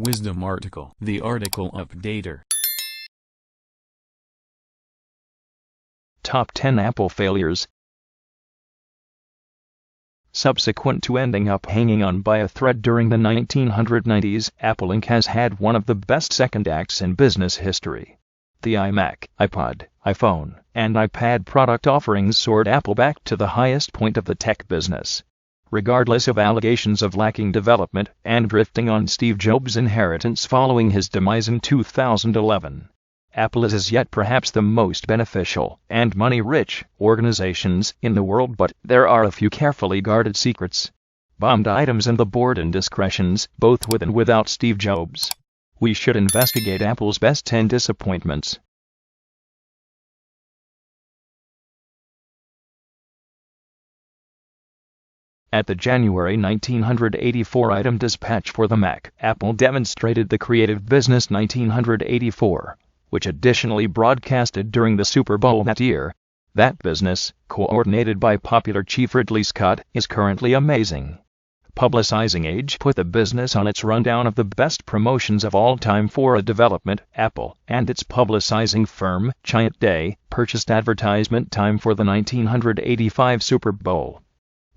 Wisdom article. The article updater. Top 10 Apple failures. Subsequent to ending up hanging on by a thread during the 1990s, Apple Inc. has had one of the best second acts in business history. The iMac, iPod, iPhone, and iPad product offerings soared Apple back to the highest point of the tech business. Regardless of allegations of lacking development and drifting on Steve Jobs' inheritance following his demise in 2011, Apple is as yet perhaps the most beneficial and money-rich organizations in the world, but there are a few carefully guarded secrets, bombed items and the board indiscretions, both with and without Steve Jobs. We should investigate Apple's best 10 disappointments. At the January 1984 item dispatch for the Mac, Apple demonstrated the Creative Business 1984, which additionally broadcasted during the Super Bowl that year. That business, coordinated by popular chief Ridley Scott, is currently amazing. Publicizing Age put the business on its rundown of the best promotions of all time for a development. Apple and its publicizing firm, Giant Day, purchased advertisement time for the 1985 Super Bowl.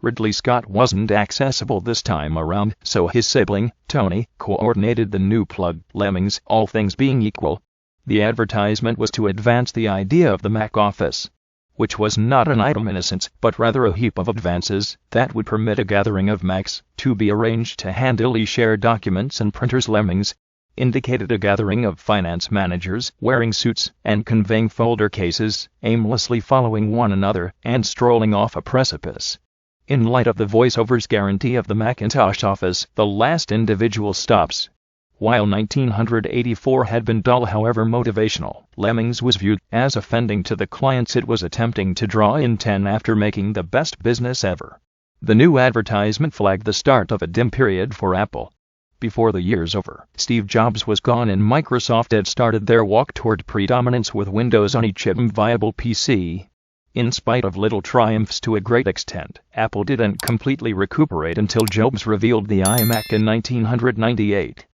Ridley Scott wasn't accessible this time around, so his sibling, Tony, coordinated the new plug, Lemmings, all things being equal. The advertisement was to advance the idea of the Mac Office, which was not an item in a sense, but rather a heap of advances that would permit a gathering of Macs to be arranged to handily share documents and printers. Lemmings indicated a gathering of finance managers wearing suits and conveying folder cases, aimlessly following one another and strolling off a precipice. In light of the voiceover's guarantee of the Macintosh Office, the last individual stops. While 1984 had been dull however motivational, Lemmings was viewed as offending to the clients it was attempting to draw in 10 after making the best business ever. The new advertisement flagged the start of a dim period for Apple. Before the year's over, Steve Jobs was gone and Microsoft had started their walk toward predominance with Windows on each viable PC. In spite of little triumphs to a great extent, Apple didn't completely recuperate until Jobs revealed the iMac in 1998.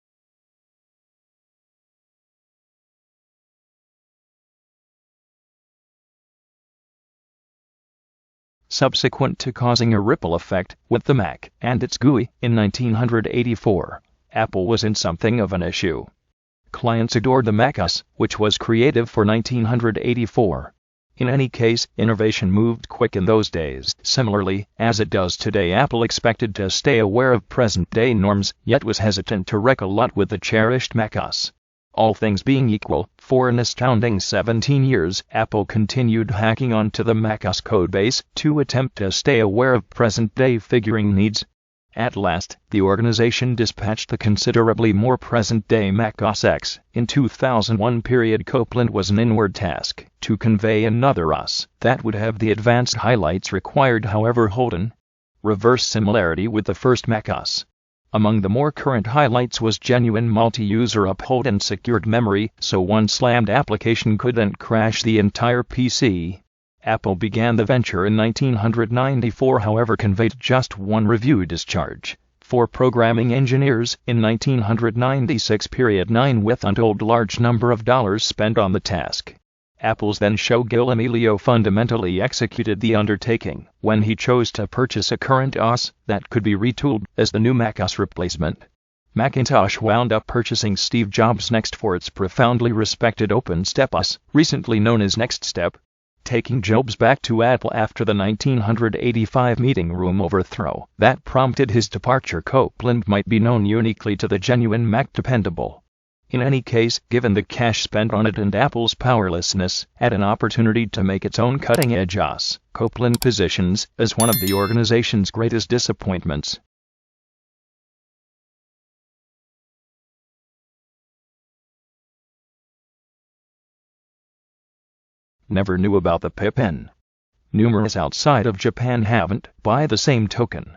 Subsequent to causing a ripple effect with the Mac and its GUI in 1984, Apple was in something of an issue. Clients adored the Mac OS, which was creative for 1984. In any case, innovation moved quick in those days. Similarly, as it does today, Apple expected to stay aware of present-day norms, yet was hesitant to wreck a lot with the cherished Mac OS. All things being equal, for an astounding 17 years, Apple continued hacking onto the Mac OS codebase to attempt to stay aware of present-day figuring needs. At last, the organization dispatched the considerably more present-day Mac OS X. In 2001 Copland was an inward task to convey another OS that would have the advanced highlights required, however holding reverse similarity with the first Mac OS. Among the more current highlights was genuine multi-user uphold and secured memory, so one slammed application couldn't crash the entire PC. Apple began the venture in 1994, however conveyed just one review discharge for programming engineers in 1996-9 with untold large number of dollars spent on the task. Apple's then CEO Gil Amelio fundamentally executed the undertaking when he chose to purchase a current OS that could be retooled as the new Mac OS replacement. Macintosh wound up purchasing Steve Jobs Next for its profoundly respected OpenStep OS, recently known as Next Step. Taking Jobs back to Apple after the 1985 meeting room overthrow that prompted his departure, Copland might be known uniquely to the genuine Mac dependable. In any case, given the cash spent on it and Apple's powerlessness at an opportunity to make its own cutting-edge OS, Copland positions as one of the organization's greatest disappointments. Never knew about the Pippin. Numerous outside of Japan haven't, by the same token.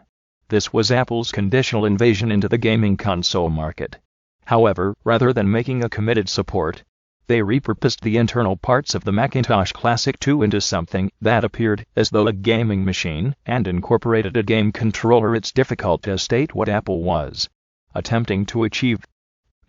This was Apple's conditional invasion into the gaming console market. However, rather than making a committed support, they repurposed the internal parts of the Macintosh Classic 2 into something that appeared as though a gaming machine and incorporated a game controller. It's difficult to state what Apple was attempting to achieve.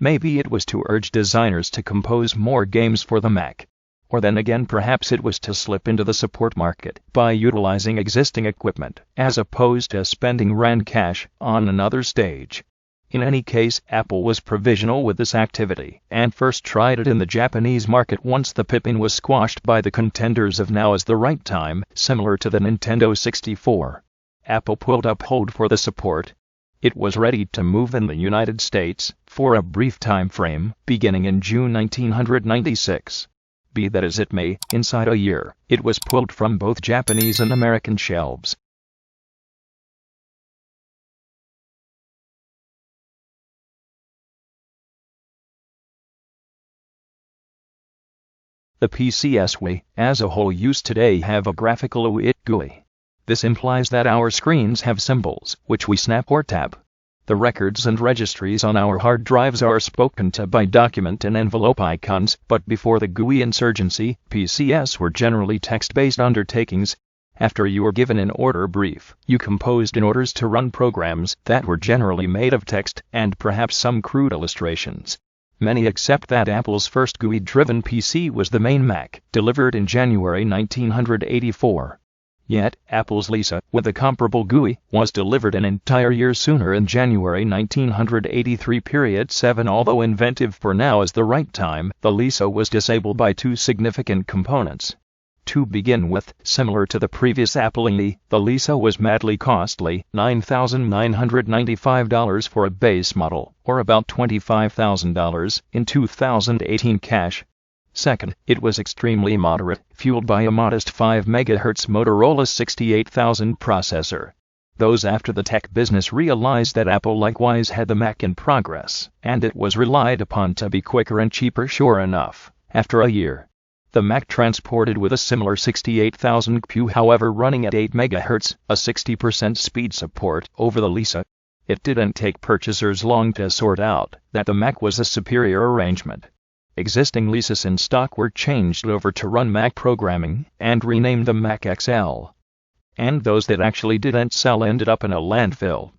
Maybe it was to urge designers to compose more games for the Mac. Or then again perhaps it was to slip into the support market by utilizing existing equipment, as opposed to spending rand cash on another stage. In any case, Apple was provisional with this activity, and first tried it in the Japanese market once the Pippin was squashed by the contenders of Now Is the Right Time, similar to the Nintendo 64. Apple pulled up hold for the support. It was ready to move in the United States, for a brief time frame, beginning in June 1996. Be that as it may, inside a year, it was pulled from both Japanese and American shelves. The PCs we, as a whole, use today have a graphical GUI. This implies that our screens have symbols, which we snap or tap. The records and registries on our hard drives are spoken to by document and envelope icons, but before the GUI insurgency, PCs were generally text-based undertakings. After you were given an order brief, you composed in orders to run programs that were generally made of text and perhaps some crude illustrations. Many accept that Apple's first GUI-driven PC was the main Mac, delivered in January 1984. Yet, Apple's Lisa, with a comparable GUI, was delivered an entire year sooner in January 1983. 7 Although inventive for Now Is the Right Time, the Lisa was disabled by two significant components. To begin with, similar to the previous Apple IE, the Lisa was madly costly, $9,995 for a base model, or about $25,000 in 2018 cash. Second, it was extremely moderate, fueled by a modest 5 MHz Motorola 68000 processor. Those after the tech business realized that Apple likewise had the Mac in progress, and it was relied upon to be quicker and cheaper. Sure enough, after a year, the Mac transported with a similar 68000 Q, however running at 8 MHz, a 60% speed support over the Lisa. It didn't take purchasers long to sort out that the Mac was a superior arrangement. Existing Lisas in stock were changed over to run Mac programming and renamed the Mac XL. And those that actually didn't sell ended up in a landfill.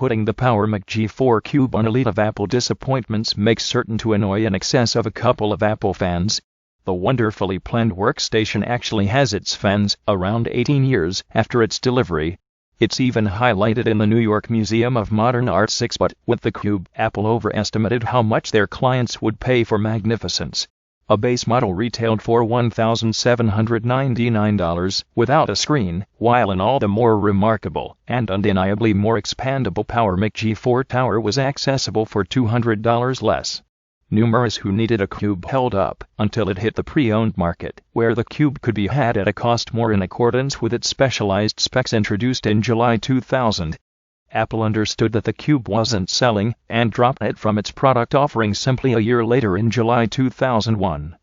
Putting the PowerMac G4 Cube on a list of Apple disappointments makes certain to annoy in excess of a couple of Apple fans. The wonderfully planned workstation actually has its fans around 18 years after its delivery. It's even highlighted in the New York Museum of Modern Art 6. But with the Cube, Apple overestimated how much their clients would pay for magnificence. A base model retailed for $1,799 without a screen, while an all the more remarkable and undeniably more expandable PowerMac G4 Tower was accessible for $200 less. Numerous who needed a Cube held up until it hit the pre-owned market, where the Cube could be had at a cost more in accordance with its specialized specs introduced in July 2000. Apple understood that the Cube wasn't selling and dropped it from its product offering simply a year later in July 2001.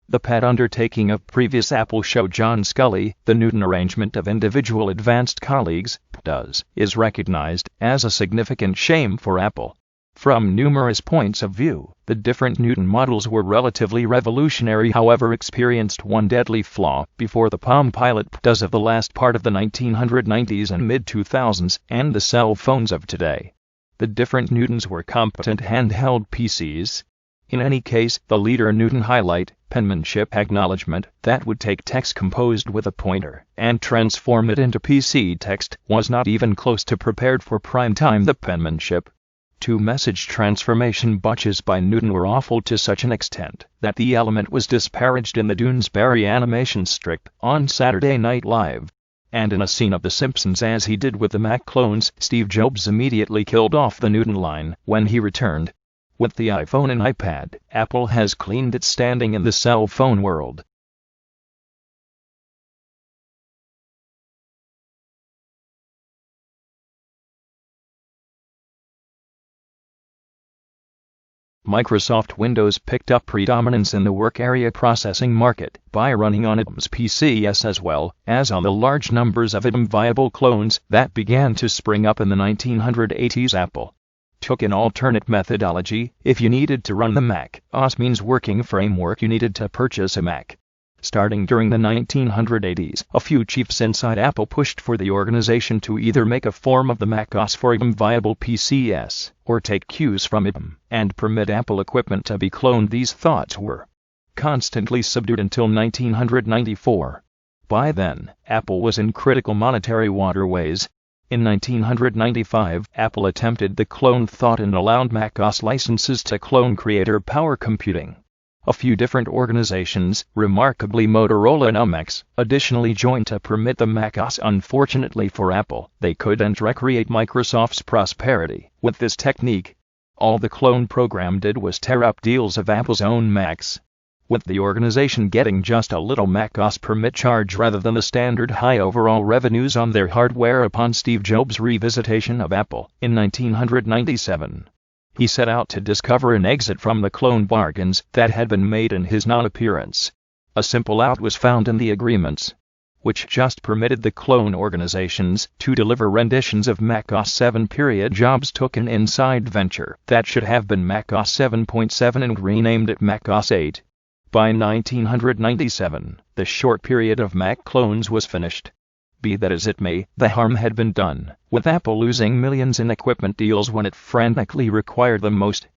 The pet undertaking of previous Apple show John Sculley, the Newton arrangement of individual advanced colleagues, is recognized as a significant shame for Apple. From numerous points of view, the different Newton models were relatively revolutionary, however experienced one deadly flaw before the Palm Pilot does of the last part of the 1990s and mid-2000s and the cell phones of today. The different Newtons were competent handheld PCs. In any case, the leader Newton highlight, penmanship acknowledgement, that would take text composed with a pointer and transform it into PC text, was not even close to prepared for prime time. The penmanship to message transformation botches by Newton were awful to such an extent that the element was disparaged in the Doonesbury animation strip on Saturday Night Live. And in a scene of The Simpsons, as he did with the Mac clones, Steve Jobs immediately killed off the Newton line when he returned. With the iPhone and iPad, Apple has cleaned its standing in the cell phone world. Microsoft Windows picked up predominance in the work area processing market by running on IBM's PCs as well as on the large numbers of IBM-viable clones that began to spring up in the 1980s. Apple took an alternate methodology. If you needed to run the Mac OS means working framework, you needed to purchase a Mac. Starting during the 1980s, a few chiefs inside Apple pushed for the organization to either make a form of the Mac OS for IBM-viable PCs, or take cues from IBM, and permit Apple equipment to be cloned. These thoughts were constantly subdued until 1994. By then, Apple was in critical monetary waterways. In 1995, Apple attempted the clone thought and allowed Mac OS licenses to clone Creator Power Computing. A few different organizations, remarkably Motorola and Amex, additionally joined to permit the Mac OS. Unfortunately for Apple, they couldn't recreate Microsoft's prosperity with this technique. All the clone program did was tear up deals of Apple's own Macs, with the organization getting just a little Mac OS permit charge rather than the standard high overall revenues on their hardware. Upon Steve Jobs' revisitation of Apple in 1997, he set out to discover an exit from the clone bargains that had been made in his non-appearance. A simple out was found in the agreements, which just permitted the clone organizations to deliver renditions of Mac OS 7. Jobs took an inside venture that should have been Mac OS 7.7 and renamed it Mac OS 8. By 1997, the short period of Mac clones was finished. Be that as it may, the harm had been done, with Apple losing millions in equipment deals when it frantically required them most.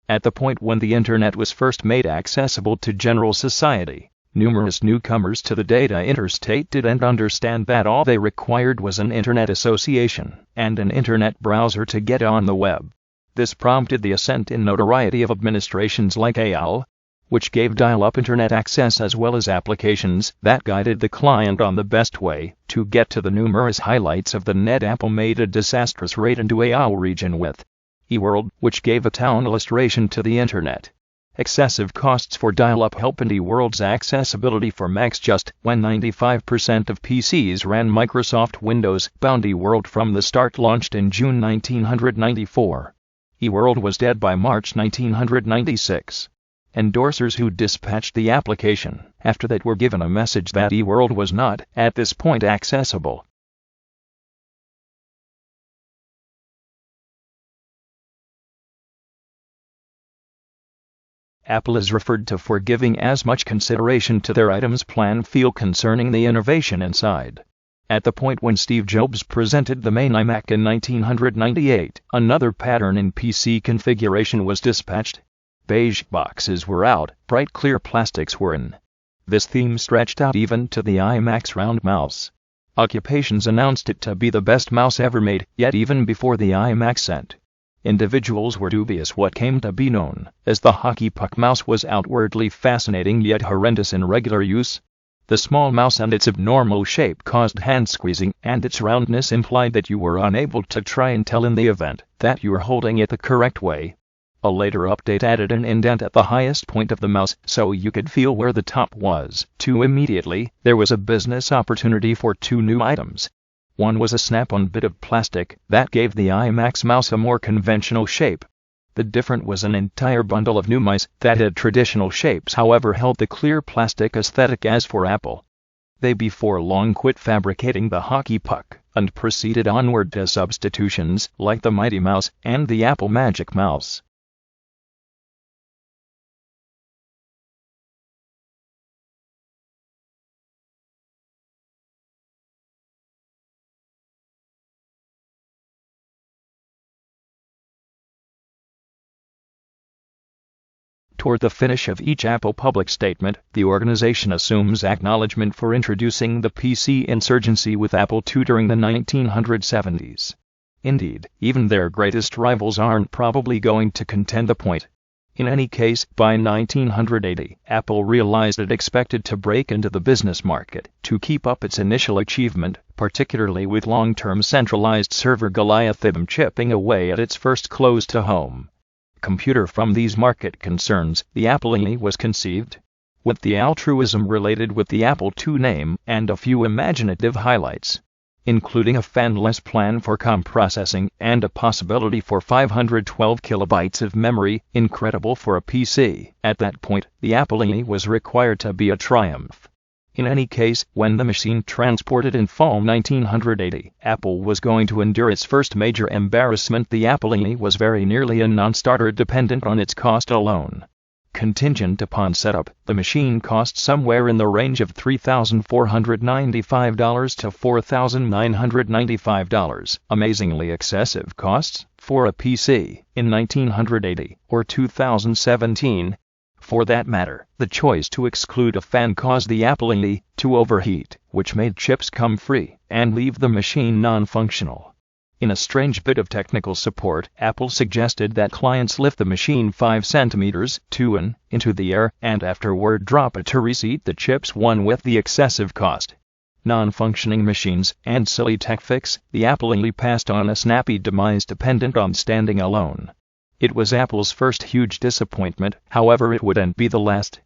At the point when the Internet was first made accessible to general society, numerous newcomers to the data interstate didn't understand that all they required was an Internet association and an Internet browser to get on the web. This prompted the ascent in notoriety of administrations like AOL, which gave dial-up Internet access as well as applications that guided the client on the best way to get to the numerous highlights of the net. Apple made a disastrous raid into AOL region with eWorld, which gave a town illustration to the Internet. Excessive costs for dial-up helped eWorld's accessibility for Macs just when 95% of PCs ran Microsoft Windows. Bound eWorld from the start launched in June 1994. eWorld was dead by March 1996. Endorsers who dispatched the application after that were given a message that eWorld was not, at this point, accessible. Apple is referred to for giving as much consideration to their items plan feel concerning the innovation inside. At the point when Steve Jobs presented the main iMac in 1998, another pattern in PC configuration was dispatched. Beige boxes were out, bright clear plastics were in. This theme stretched out even to the iMac's round mouse. Occupations announced it to be the best mouse ever made, yet even before the iMac sent, individuals were dubious. What came to be known as the hockey puck mouse was outwardly fascinating yet horrendous in regular use. The small mouse and its abnormal shape caused hand squeezing, and its roundness implied that you were unable to try and tell in the event that you were holding it the correct way. A later update added an indent at the highest point of the mouse so you could feel where the top was. Immediately, there was a business opportunity for two new items. One was a snap-on bit of plastic that gave the iMac's mouse a more conventional shape. The different was an entire bundle of new mice that had traditional shapes, however held the clear plastic aesthetic. As for Apple, they before long quit fabricating the hockey puck and proceeded onward to substitutions like the Mighty Mouse and the Apple Magic Mouse. Toward the finish of each Apple public statement, the organization assumes acknowledgement for introducing the PC insurgency with Apple II during the 1970s. Indeed, even their greatest rivals aren't probably going to contend the point. In any case, by 1980, Apple realized it expected to break into the business market to keep up its initial achievement, particularly with long-term centralized server Goliath IBM chipping away at its first close-to-home computer. From these market concerns, the Apple IE was conceived, with the altruism related with the Apple II name and a few imaginative highlights. including a fanless plan for COM processing and a possibility for 512 kilobytes of memory, incredible for a PC. At that point, the Apple II was required to be a triumph. In any case, when the machine transported in fall 1980, Apple was going to endure its first major embarrassment. The Apple II was very nearly a non-starter, dependent on its cost alone. Contingent upon setup, the machine cost somewhere in the range of $3,495 to $4,995, amazingly excessive costs for a PC in 1980 or 2017. For that matter, the choice to exclude a fan caused the Apple II to overheat, which made chips come free and leave the machine non-functional. In a strange bit of technical support, Apple suggested that clients lift the machine 5 centimeters into the air and afterward drop it to reseat the chips. One with the excessive cost, non-functioning machines, and silly tech fix, the Apple II passed on a snappy demise dependent on standing alone. It was Apple's first huge disappointment, however it wouldn't be the last.